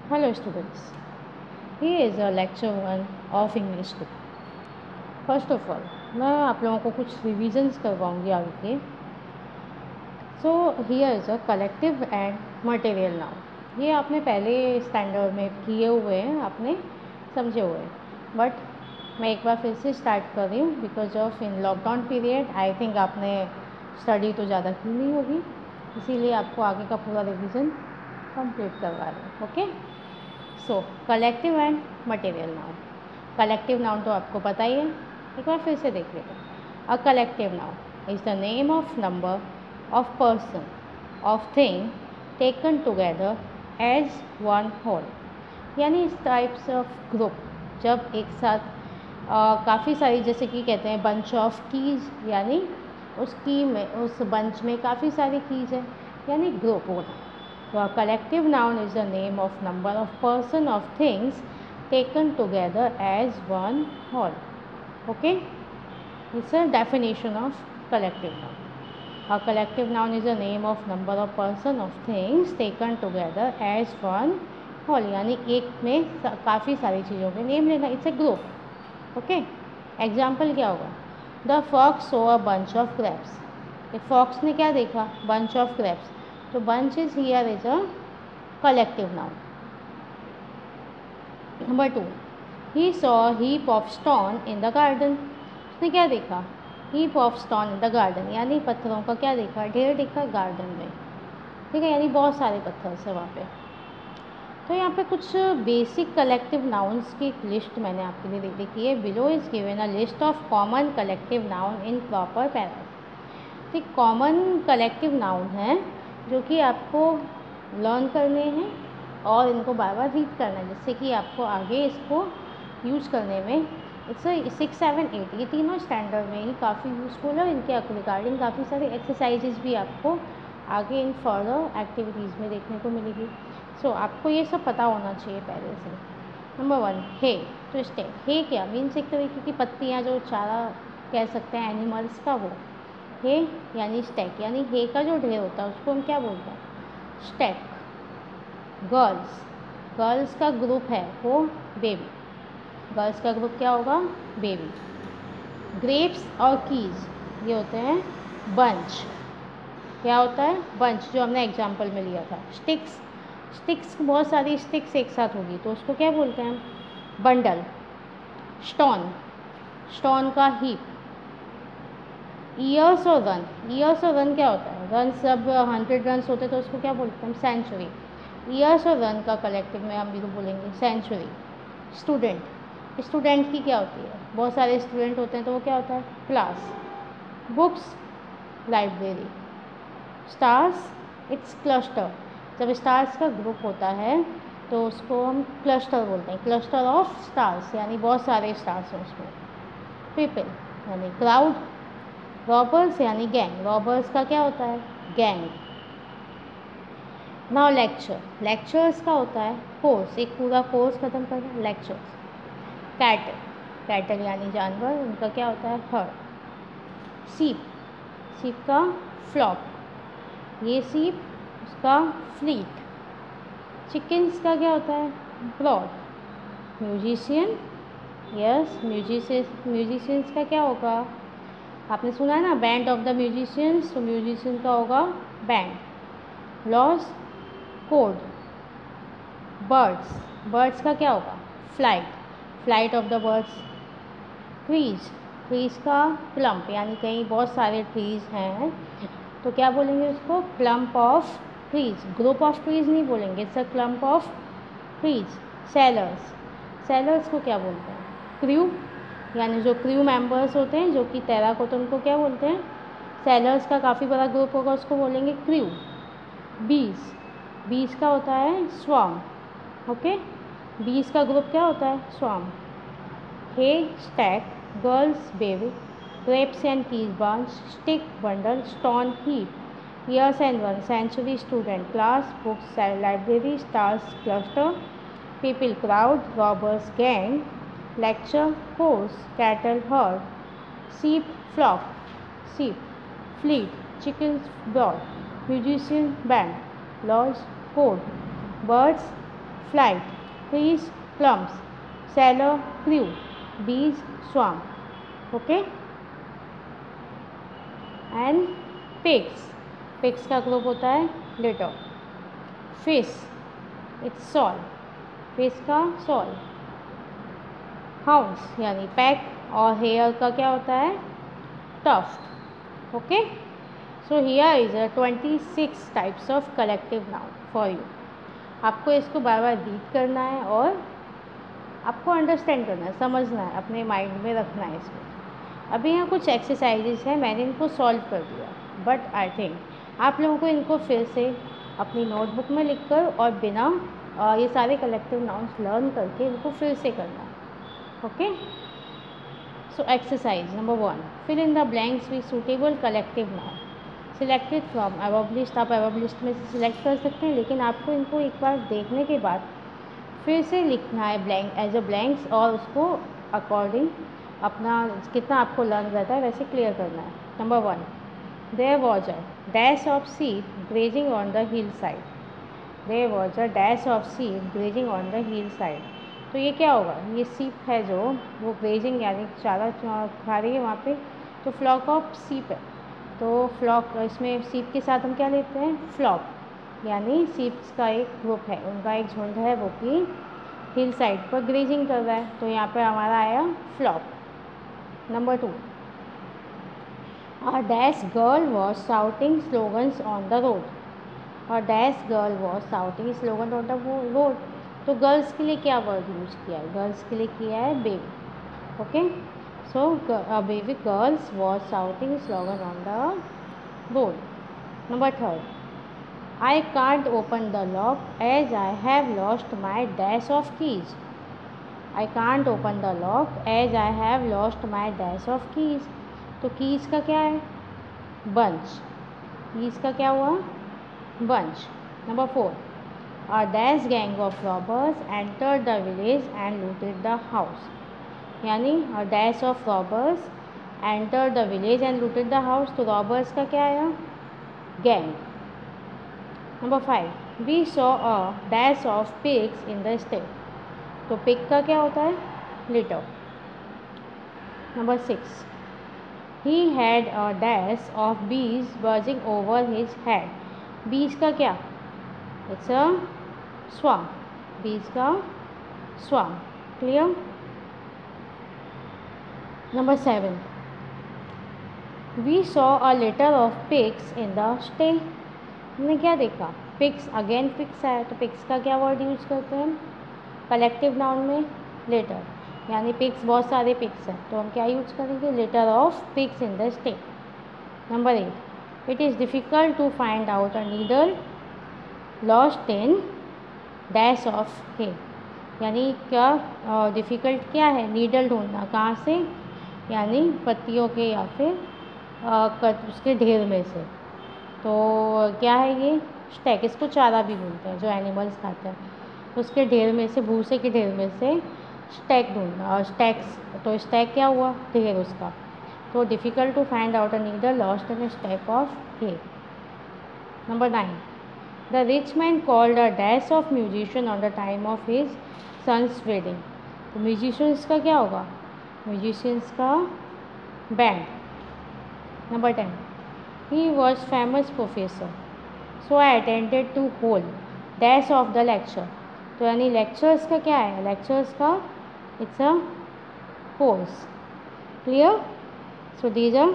Hello students, here is a lecture 1 of English 2. First of all मैं आप लोगों को कुछ रिविजन्स करवाऊंगी आगे के. So here is a collective and material noun. ये आपने पहले स्टैंडर्ड में किए हुए हैं, आपने समझे हुए हैं, बट मैं एक बार फिर से स्टार्ट कर रही हूँ because of in lockdown period I think आपने स्टडी तो ज़्यादा की नहीं होगी, इसीलिए आपको आगे का पूरा रिविज़न कंप्लीट करवा रहे हैं. Okay, so collective and material noun. Collective noun तो आपको पता ही है, एक बार फिर से देख लेते हैं. A collective noun is the name of number of person of thing taken together as one whole. यानी इस टाइप्स ऑफ ग्रुप जब एक साथ काफ़ी सारी, जैसे कि कहते हैं बंच ऑफ कीज, यानी उस की में उस बंच में काफ़ी सारी कीज है, यानी ग्रुप होना. So a collective noun is the name of number of person of things taken together as one whole. Okay, it's a definition of collective noun. A collective noun is the name of number of person of things taken together as one whole. यानी एक में काफ़ी सारी चीज़ों के name लेना. It's a group. Okay, example क्या होगा? The fox saw a bunch of grapes. Fox ने क्या देखा? bunch of grapes. तो bunch is here is a collective noun. Number 2, he saw a heap of stone in the garden. उसने क्या देखा? heap of stone in the garden, यानी पत्थरों का क्या देखा? ढेर देखा गार्डन में. ठीक है, यानी बहुत सारे पत्थर से वहाँ पे. तो यहाँ पे कुछ बेसिक कलेक्टिव नाउन्स की एक लिस्ट मैंने आपके लिए दे रखी है. Below is given a list of common collective noun in proper para. ठीक, कॉमन कलेक्टिव नाउन है जो कि आपको लर्न करने हैं और इनको बार बार रीड करना है, जिससे कि आपको आगे इसको यूज करने में इट्स 6, 7, 8 ये तीनों स्टैंडर्ड में ही काफ़ी यूज़फुल है. इनके रिगार्डिंग काफ़ी सारे एक्सरसाइजेज भी आपको आगे इन फर्दर एक्टिविटीज़ में देखने को मिलेगी. सो आपको ये सब पता होना चाहिए पहले से. नंबर 1, हे. तो स्टेक, हे क्या मीन्स? एक तरीके की पत्तियाँ, जो चारा कह सकते हैं एनिमल्स का, वो हे यानी स्टैक, यानी हे का जो ढेर होता है उसको हम क्या बोलते हैं? स्टैक. गर्ल्स, गर्ल्स का ग्रुप है वो बेबी. गर्ल्स का ग्रुप क्या होगा? बेबी. ग्रेप्स और कीज ये होते हैं बंच. क्या होता है? बंच, जो हमने एग्जाम्पल में लिया था. स्टिक्स, स्टिक्स बहुत सारी स्टिक्स एक साथ होगी तो उसको क्या बोलते हैं? बंडल. स्टोन, स्टोन का हीप. ईयर्स और रन, ईयर्स और रन क्या होता है? रन सब 100 रन होते तो उसको क्या बोलते हैं? सेंचुरी. ईयर्स और रन का कलेक्टिव में हम भी तो बोलेंगे सेंचुरी. स्टूडेंट, स्टूडेंट की क्या होती है? बहुत सारे स्टूडेंट होते हैं तो वो क्या होता है? Class. Books, library. Stars, it's cluster. जब स्टार्स का ग्रुप होता है तो उसको हम क्लस्टर बोलते हैं. क्लस्टर ऑफ स्टार्स, यानी बहुत सारे स्टार्स हैं उसमें. पीपल यानी क्राउड. रॉबर्स यानी गैंग. रॉबर्स का क्या होता है? गैंग. नाउ लेक्चर, लेक्चर्स का होता है कोर्स, एक पूरा कोर्स खत्म करना, लेक्चर्स. कैटल, कैटल यानी जानवर, उनका क्या होता है? हर्ड. सीप, सीप का फ्लॉक, ये सीप उसका फ्लीट. चिकन्स का क्या होता है? ब्रॉड. म्यूजिशियन, यस म्यूजिशियंस का क्या होगा? आपने सुना है ना, बैंड ऑफ द म्यूजिशियंस, तो म्यूजिशियन का होगा band. Loss, code. Birds, birds का क्या होगा? Flight, flight of the birds. Trees, trees का क्लम्प, यानी कहीं बहुत सारे ट्रीज हैं तो क्या बोलेंगे उसको? Clump of trees. Group of trees नहीं बोलेंगे, it's a clump of trees. Sellers, sellers को क्या बोलते हैं? क्रू, यानी जो क्रू मेंबर्स होते हैं जो कि तैराक होते हैं उनको क्या बोलते हैं? सेलर्स का काफ़ी बड़ा ग्रुप होगा उसको बोलेंगे क्रू. बीज, बीज का होता है स्वार्म. ओके, बीज का ग्रुप क्या होता है? Swarm. Hay stack, girls baby. Grapes and keys bunch. Stick bundle. Stone heap. Years and one century. Student class. Books library. Stars cluster. People crowd. Robbers gang. lecture horse. Cattle herd. Sheep flock. Sheep. Fleet. Chickens brood. Musician band. Lodge code. Birds flight, trees, plums, sailor, crew, bees, swarm. Okay, and pigs का group होता है litter. Fish, it's soil, fish का soil. Hounds यानी pack, और hair का क्या होता है tuft. Okay, so here is a 26 types of collective noun for you. आपको इसको बार बार रीड करना है और आपको अंडरस्टैंड करना है, समझना है, अपने माइंड में रखना है इसको। अभी यहाँ कुछ एक्सरसाइजेस हैं, मैंने इनको सॉल्व कर दिया, बट आई थिंक आप लोगों को इनको फिर से अपनी नोटबुक में लिखकर और बिना ये सारे कलेक्टिव नाउन्स लर्न करके इनको फिर से करना है। Okay, so exercise number 1, fill in the blanks with suitable collective noun selected from above list. आप अबव लिस्ट में से सिलेक्ट कर सकते हैं, लेकिन आपको इनको एक बार देखने के बाद फिर से लिखना है ब्लैंक एज अ ब्लैंक्स, और उसको अकॉर्डिंग अपना कितना आपको लर्न रहता है वैसे क्लियर करना है। Number 1, there was a dash of sheep grazing on the hillside. There was a dash of sheep grazing on the hillside. तो ये क्या होगा, ये शीप है जो वो ग्रेजिंग यानी चारा खा रही है वहाँ पे, तो फ्लॉक ऑफ शीप है। तो फ्लॉक, इसमें शीप के साथ हम क्या लेते हैं फ्लॉक, यानी शीप्स का एक ग्रुप है, उनका एक झुंड है वो कि हिल साइड पर ग्रेजिंग कर रहा है, तो यहाँ पे हमारा आया flock. Number 2, a dash girl was shouting slogans on the road. A dash girl was shouting slogan on the road. तो गर्ल्स के लिए क्या वर्ड यूज किया है, गर्ल्स के लिए किया है baby. Okay, so a baby girls was shouting slogan on the road. Number 3, I can't open the lock as I have lost my dash of keys. I can't open the lock as I have lost my dash of keys. तो keys का क्या है bunch, keys का क्या हुआ bunch. Number 4, a dash gang of robbers entered the village and looted the house. यानी dash of robbers enter the village and looted the house. तो robbers का क्या आया gang. Number 5, we saw a dash of pigs in the stay. तो pig का क्या होता है litter. Number 6, he had a dash of bees buzzing over his head. बीज का क्या इट्स अ स्वाम, बीज का स्वाम। Clear. Number 7, we saw a litter of pigs in the stay. हमने क्या देखा पिग्स, अगेन पिग्स आया, तो पिग्स का क्या वर्ड यूज करते हैं कलेक्टिव नाउन में लिटर, यानी पिग्स बहुत सारे पिग्स हैं, तो हम क्या यूज करेंगे litter of pigs in the sty. Number 8, it is difficult to find out a needle lost in dash of hay. यानी क्या डिफ़िकल्ट क्या है नीडल ढूंढना, कहाँ से, यानी पत्तियों के या फिर उसके ढेर में से। तो क्या है ये स्टैक, इसको चारा भी बोलते हैं जो एनिमल्स खाते हैं, उसके ढेर में से, भूसे के ढेर में से स्टैक ढूंढना, और स्टैक्स, तो स्टैक क्या हुआ ढेर उसका। तो difficult to find out a needle lost in stack of hay. Number 9, the rich man called a dash of musician on the time of his sons wedding. तो म्यूजिशियंस का क्या होगा म्यूजिशियंस का band. Number 10, he was famous professor so I attended to whole dash of the lecture. तो यानी lectures का क्या है लेक्चर्स का it's a course. Clear. So these are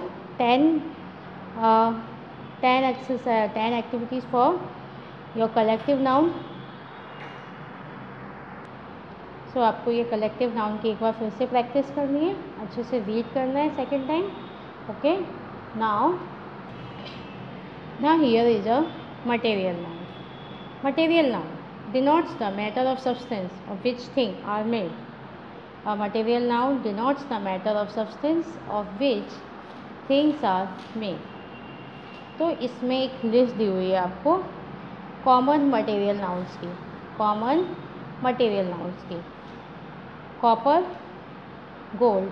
10 exercise 10 activities for your collective noun. सो आपको ये collective noun की एक बार फिर से प्रैक्टिस करनी है, अच्छे से रीड करना है second time. Okay, now here is a material noun. Material noun denotes the matter of substance of which thing are made. A material noun denotes the matter of substance of which things are made. तो इसमें एक list दी हुई है आपको common material nouns की, common material nouns की। Copper, gold,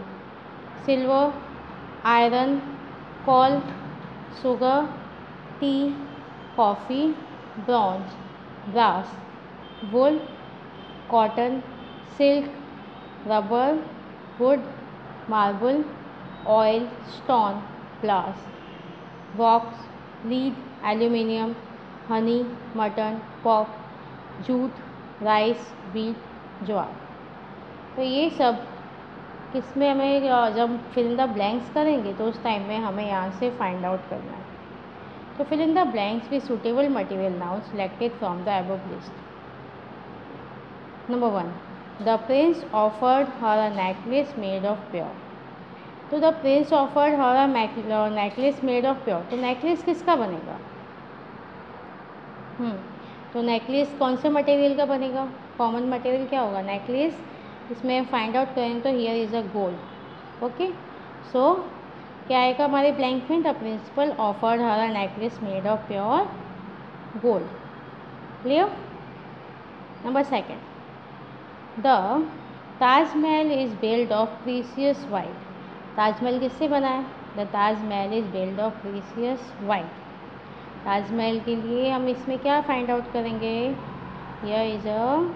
silver, iron, coal, sugar, tea, coffee, bronze, grass, wool, cotton, silk, rubber, wood, marble, oil, stone, glass, box, lead, aluminium, honey, mutton, pork, jute, rice, wheat, jowar. तो ये सब किस में हमें जब fill in the blanks करेंगे तो उस टाइम में हमें यहाँ से फाइंड आउट करना है। तो fill in the blanks with suitable material noun selected from the above list. Number 1, the prince offered her a necklace made of pure. तो the prince offered her a necklace made of pure, तो necklace किसका बनेगा? तो necklace कौन से material का बनेगा? Common material क्या होगा? नेकलेस। इसमें फाइंड आउट करें तो here is a gold. Okay, so क्या आएगा हमारे ब्लैंक में? The principal offered her a necklace made of pure gold. Clear? Number 2, the Taj Mahal is build of precious white. Taj Mahal किससे बना है? The Taj Mahal is build of precious white. Taj Mahal के लिए हम इसमें क्या फाइंड आउट करेंगे? Here is a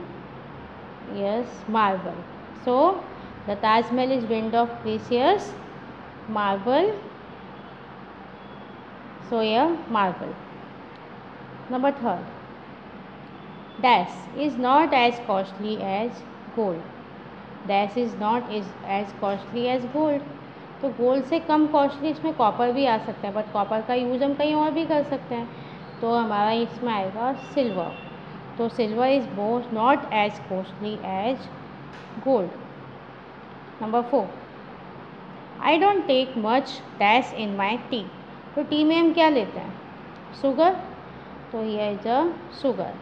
marble. So the Taj Mahal is build of precious marble, so here marble. Number 3, dash is not as costly as gold. Dash is not as costly as gold. तो gold से कम costly इसमें copper भी आ सकता है, but copper का use हम कहीं और भी कर सकते हैं। तो हमारा इसमें आएगा सिल्वर। तो silver is not as costly as gold. Number 4, I don't take much dash in my tea. तो टी में हम क्या लेते हैं? शुगर। तो here is a sugar,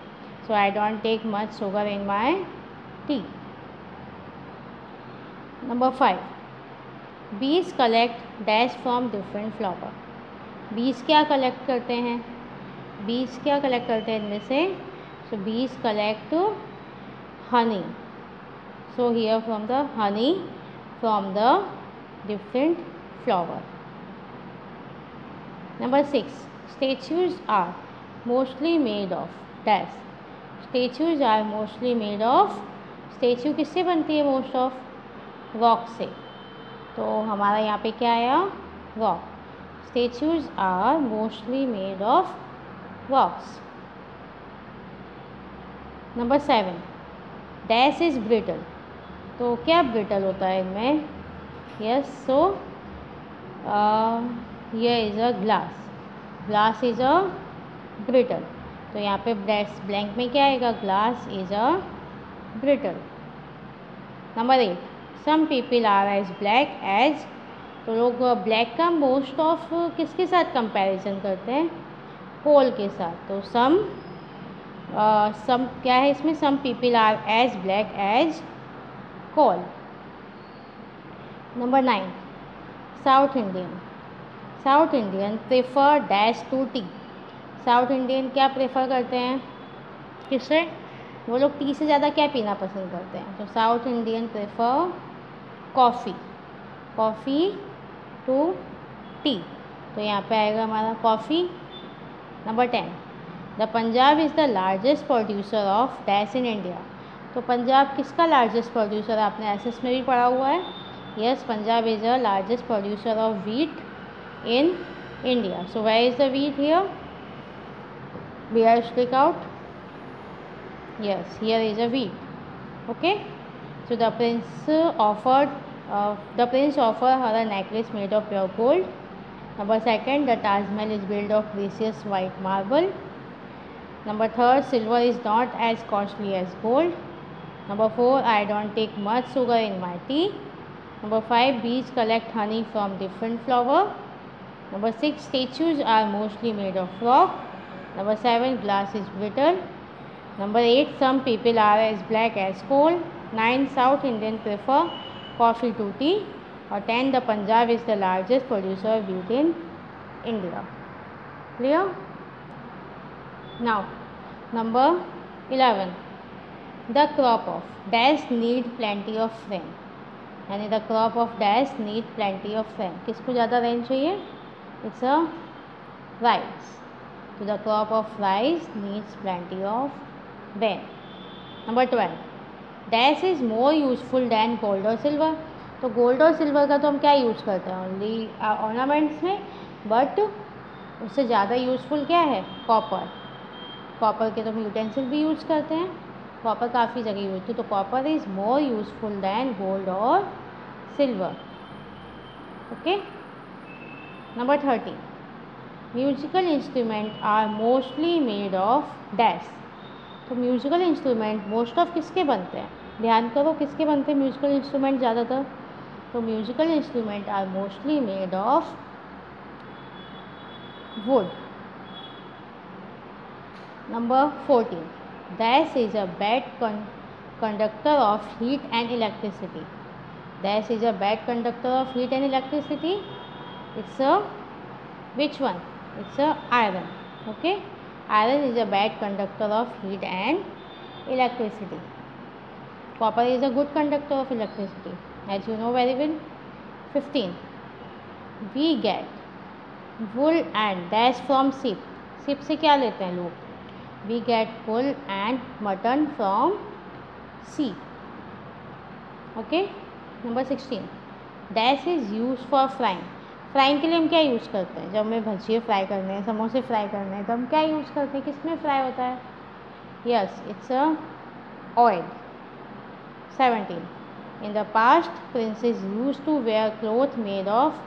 so I don't take much sugar in my tea. Number 5, bees collect dash from different flower. Bees क्या collect करते हैं? बीज क्या कलेक्ट करते हैं इनमें से? सो बीज collect Honey. So here from the honey from the different flower. Number 6, statues are mostly made of dash. Statues are mostly made of, statue किससे बनती है? मोस्ट ऑफ रॉक से। तो हमारा यहाँ पे क्या आया? Rock. Statues are mostly made of rocks. Number 7, dash is brittle. तो क्या ब्रिटल होता है इनमें? yes, so here is a glass is a brittle। तो यहाँ पे ब्लैंक में क्या आएगा? Glass is a brittle. Number 8, some people are as black as. तो लोग ब्लैक का मोस्ट ऑफ किसके साथ कंपैरिजन करते हैं? कोल के साथ। तो सम क्या है इसमें? Some people are as black as coal. Number 9, south Indian. South Indian prefer dash to tea. South Indian क्या प्रेफर करते हैं? किससे? वो लोग टी से ज़्यादा क्या पीना पसंद करते हैं? तो south Indian prefer coffee to tea. तो यहाँ पे आएगा हमारा coffee. Number 10, the Punjab is the largest producer of dash in India. तो पंजाब किसका लार्जेस्ट प्रोड्यूसर है? आपने एसएस में भी पढ़ा हुआ है। Yes, Punjab is the largest producer of wheat in India. So where is the wheat here? We are stick out. Yes, here is a wheat. Okay. So the prince offered her a necklace made of pure gold. Number 2, the Taj Mahal is built of precious white marble. Number 3, silver is not as costly as gold. Number 4, I don't take much sugar in my tea. Number 5, bees collect honey from different flower. Number 6, statues are mostly made of rock. Number 7, glass is brittle. Number 8, some people are as black as coal. 9, South Indian prefer coffee to tea. Or 10, the Punjab is the largest producer of wheat in India. Clear? Now, number 11, the crop of dash need plenty of rain। यानी the crop of dash need plenty of rain. किसको ज़्यादा rain चाहिए? It's a rice. तो the crop of rice needs plenty of rain. Number 12, dash is more useful than gold और silver. तो gold और silver का तो हम क्या यूज़ करते हैं, ओनली ऑर्नामेंट्स में, बट उससे ज़्यादा यूज़फुल क्या है, कॉपर। कॉपर के तो हम यूटेंसिल भी यूज करते हैं, कॉपर काफ़ी जगह यूज होती है। तो copper is more useful than gold और silver. Okay, number 13, musical instrument are mostly made of dash. तो म्यूजिकल इंस्ट्रूमेंट मोस्ट ऑफ किसके बनते हैं, ध्यान करो किसके बनते हैं म्यूजिकल इंस्ट्रूमेंट ज़्यादातर। तो musical instrument are mostly made of wood. Number 14, dash is a bad conductor of heat and electricity. Dash is a bad conductor of heat and electricity. It's a which one? It's a iron. Okay, iron is a bad conductor of heat and electricity. Copper is a good conductor of electricity, as you know very well. 15, we get wool and dash from sheep. sheep से क्या लेते हैं लोग, we get wool and mutton from sheep. Okay, number 16, dash is used for frying. Frying के लिए हम क्या use करते हैं, जब हमें भजिए फ्राई करने हैं, समोसे फ्राई करने हैं, तो हम क्या यूज़ करते हैं, किस में फ्राई होता है, yes it's a oil. 17, in the past princes use to wear cloth made of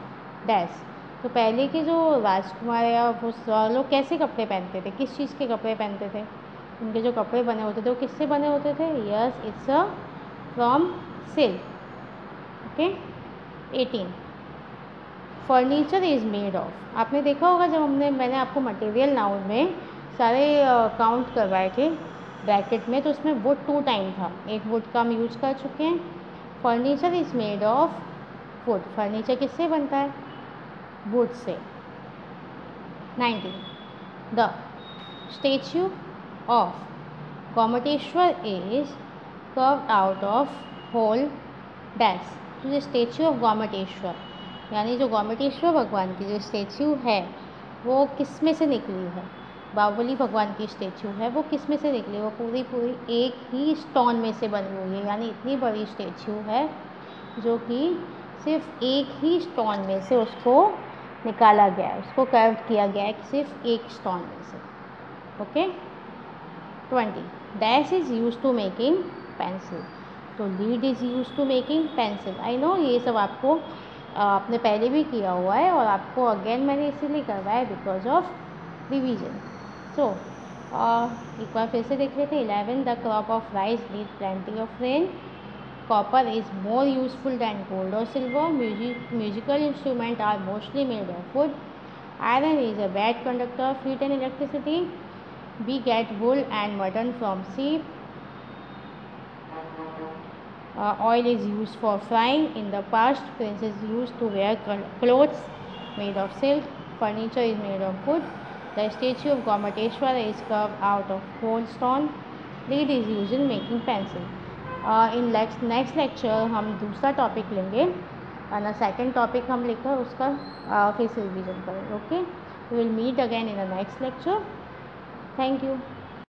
dash. तो पहले के जो राजकुमार या वो लोग कैसे कपड़े पहनते थे, किस चीज़ के कपड़े पहनते थे, उनके जो कपड़े बने होते थे वो किससे बने होते थे, yes it's a from silk. Okay, 18, furniture is made of. आपने देखा होगा जब मैंने आपको मटेरियल नाउन में सारे काउंट करवाए थे ब्रैकेट में, तो उसमें वुड 2 टाइम था, एक वुड का हम यूज़ कर चुके हैं। Furniture is made of wood, furniture किससे बनता है, वुड से। 19, the statue of Gomateshwar is carved out of whole dash. तो ये स्टेच्यू ऑफ गोमटेश्वर, यानी जो गोमटेश्वर भगवान की जो स्टेच्यू है वो किस में से निकली है, बाहुबली भगवान की स्टेच्यू है वो किस में से निकली, वो पूरी एक ही स्टोन में से बनी हुई है। यानी इतनी बड़ी स्टेच्यू है जो कि सिर्फ एक ही स्टोन में से उसको निकाला गया है, उसको कर्व किया गया है सिर्फ एक स्टोन में से। Okay, 20, dash is use to making pencil. तो lead is use to making pencil. I know ये सब आपको आपने पहले भी किया हुआ है और आपको अगेन मैंने इसीलिए करवाया है बिकॉज ऑफ रिवीजन। सो एक बार फिर से देख लेते हैं। 11, the crop of rice need plenty of rain. Copper is more useful than gold और silver. Musical instrument are mostly made of wood. Iron is a bad conductor of heat and electricity. We get wool and mutton from sheep. Oil is used for frying. In the past, princes used to wear clothes made of silk. Furniture is made of wood. The statue of Gomateshwara is carved out of whole stone. Lead is used in making pencil. In next lecture हम दूसरा topic लेंगे और second topic हम लेकर उसका फिर से revision करेंगे। Okay, we will meet again in the next lecture. Thank you.